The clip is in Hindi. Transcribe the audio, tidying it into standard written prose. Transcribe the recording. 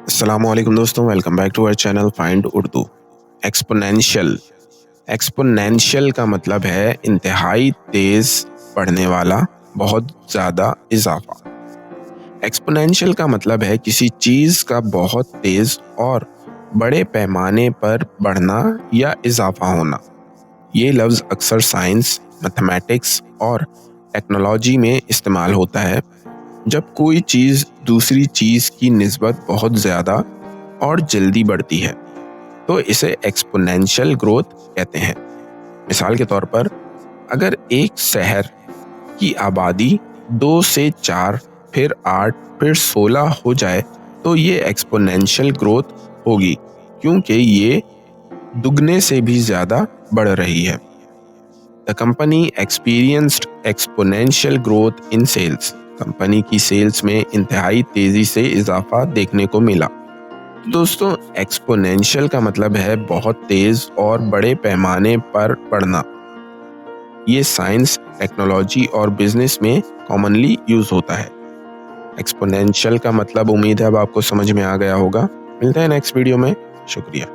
अस्सलामुअलैकुम दोस्तों, welcome back to our channel find Urdu. Exponential exponential का मतलब है इंतहाई तेज बढ़ने वाला, बहुत ज़्यादा इजाफा। एक्सपोनेंशियल का मतलब है किसी चीज़ का बहुत तेज और बड़े पैमाने पर बढ़ना या इजाफा होना। ये लफ्ज़ अक्सर साइंस, मैथमेटिक्स और टेक्नोलॉजी में इस्तेमाल होता है जब कोई चीज़ दूसरी चीज़ की निस्बत बहुत ज़्यादा और जल्दी बढ़ती है, तो इसे एक्सपोनेंशियल ग्रोथ कहते हैं। मिसाल के तौर पर, अगर एक शहर की आबादी 2 से 4, फिर 8, फिर 16 हो जाए, तो ये एक्सपोनेंशियल ग्रोथ होगी, क्योंकि ये दुगने से भी ज़्यादा बढ़ रही है। The company experienced exponential growth in sales. Company की सेल्स में इंतहाई तेजी से इजाफा देखने को मिला। दोस्तों, एक्सपोनेंशियल का मतलब है बहुत तेज और बड़े पैमाने पर बढ़ना। ये साइंस, टेक्नोलॉजी और बिजनेस में कॉमनली यूज होता है। एक्सपोनेंशियल का मतलब उम्मीद है अब आपको समझ में आ गया होगा। मिलते हैं नेक्स्ट वीडियो में। शुक्रिया।